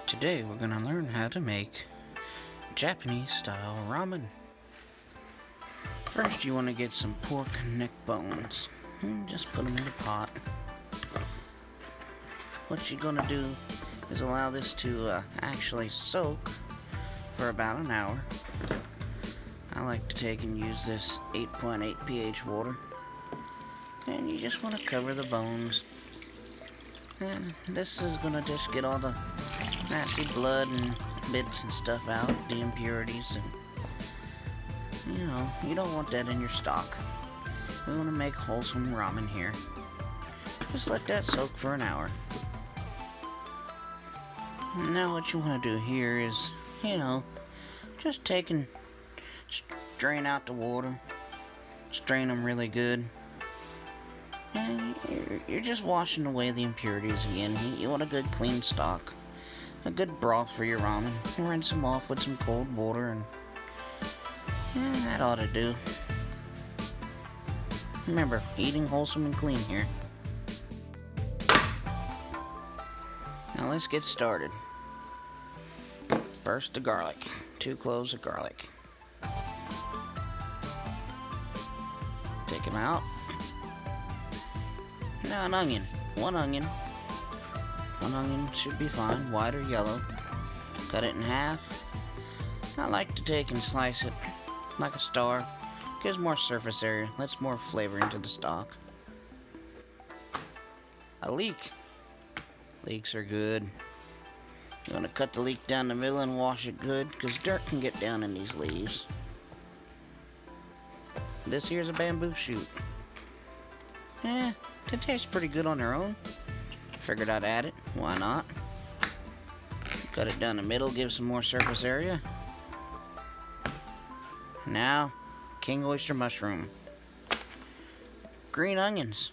Today we're going to learn how to make Japanese style ramen. First you want to get some pork neck bones and just put them in the pot. What you're going to do is allow this to actually soak for about an hour. I like to take and use this 8.8 pH water, and you just want to cover the bones. And this is going to just get all the nasty blood and bits and stuff out, the impurities, and you don't want that in your stock. We want to make wholesome ramen here. Just let that soak for an hour. Now what you want to do here is, just take and strain out the water. Strain them really good. And you're just washing away the impurities again. You want a good clean stock. A good broth for your ramen. And rinse them off with some cold water, and that ought to do. Remember, eating wholesome and clean here. Now let's get started. First, the garlic. 2 cloves of garlic. Take them out. Now an onion. 1 onion. 1 onion should be fine, white or yellow. Cut it in half. I like to take and slice it like a star. Gives more surface area, lets more flavor into the stock. A leek. Leeks are good. You want to cut the leek down the middle and wash it good, because dirt can get down in these leaves. This here's a bamboo shoot. They taste pretty good on their own. Figured I'd add it. Why not? Cut it down the middle, give some more surface area. Now, king oyster mushroom. Green onions.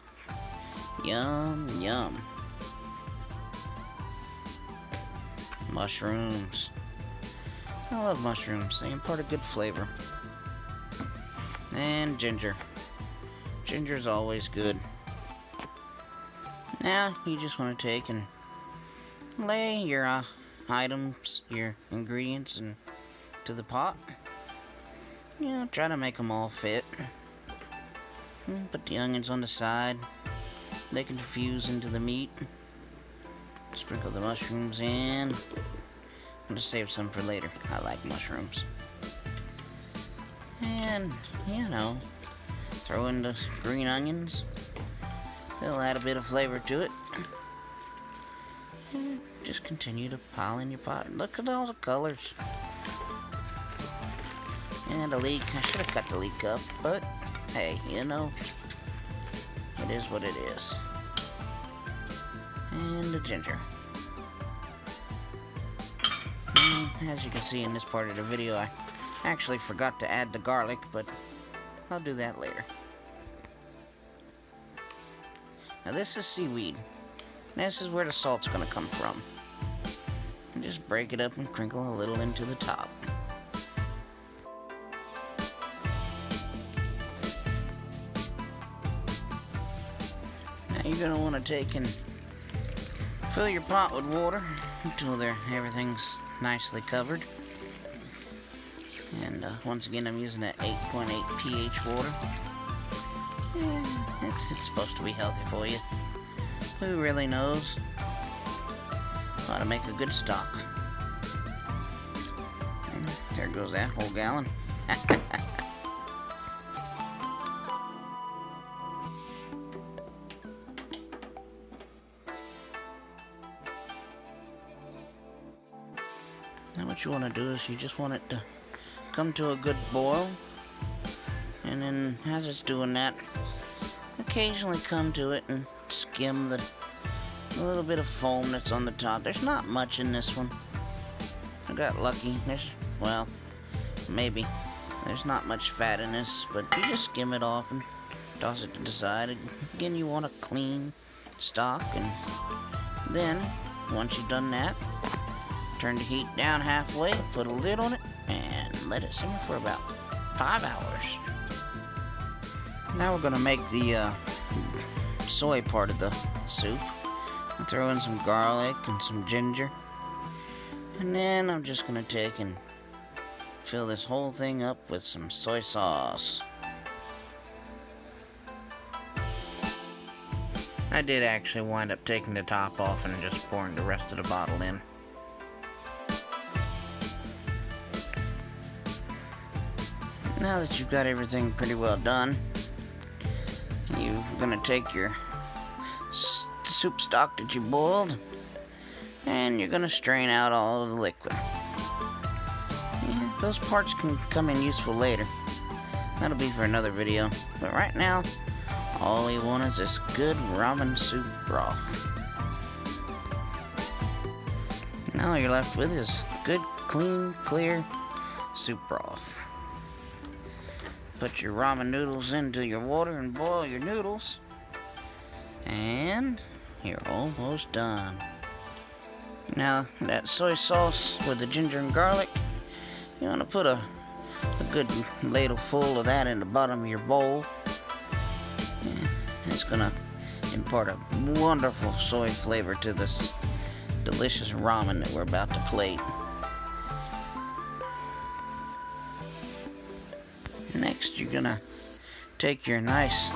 Yum, yum. Mushrooms. I love mushrooms. They impart a good flavor. And ginger. Ginger's always good. Now, you just want to take and lay your items, your ingredients into the pot. Try to make them all fit. Put the onions on the side. They can fuse into the meat. Sprinkle the mushrooms in. I'm going to save some for later. I like mushrooms. And, throw in the green onions. They'll add a bit of flavor to it. And just continue to pile in your pot. Look at all the colors. And a leek. I should have cut the leek up, but hey, it is what it is. And the ginger. And as you can see in this part of the video, I actually forgot to add the garlic, but I'll do that later. Now this is seaweed. This is where the salt's going to come from. And just break it up and crinkle a little into the top. Now you're going to want to take and fill your pot with water until everything's nicely covered. And once again, I'm using that 8.8 pH water. It's supposed to be healthy for you. Who really knows how to make a good stock? And there goes that whole gallon. Now what you want to do is you just want it to come to a good boil. And then as it's doing that, occasionally come to it and skim the little bit of foam that's on the top. There's not much in this one. I got lucky. Maybe. There's not much fat in this, but you just skim it off and toss it to the side. Again, you want a clean stock, and then, once you've done that, turn the heat down halfway, put a lid on it, and let it simmer for about 5 hours. Now we're going to make the soy part of the soup. I'll throw in some garlic and some ginger. And then I'm just gonna take and fill this whole thing up with some soy sauce. I did actually wind up taking the top off and just pouring the rest of the bottle in. Now that you've got everything pretty well done, you're gonna take your soup stock that you boiled and you're gonna strain out all of the liquid. Yeah, those parts can come in useful later. That'll be for another video. But right now, all we want is this good ramen soup broth. Now all you're left with is good, clean, clear soup broth. Put your ramen noodles into your water and boil your noodles. And you're almost done. Now, that soy sauce with the ginger and garlic, you want to put a good ladle full of that in the bottom of your bowl. And it's going to impart a wonderful soy flavor to this delicious ramen that we're about to plate. Next, you're gonna take your nice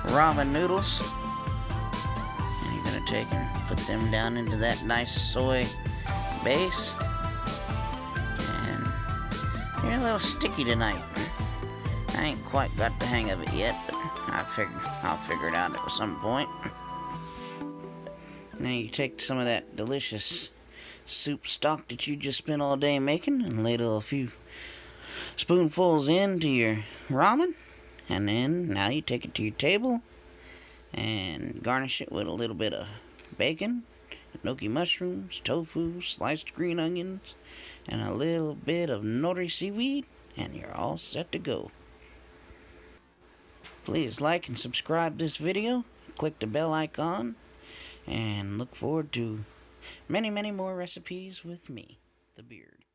ramen noodles and you're gonna take and put them down into that nice soy base. And you're a little sticky tonight. I ain't quite got the hang of it yet, but I'll figure it out at some point. Now you take some of that delicious soup stock that you just spent all day making and ladle a few spoonfuls into your ramen, and then now you take it to your table and garnish it with a little bit of bacon, gnocchi mushrooms, tofu, sliced green onions, and a little bit of nori seaweed, and you're all set to go. Please like and subscribe this video, click the bell icon, and look forward to many, many more recipes with me, the Beard.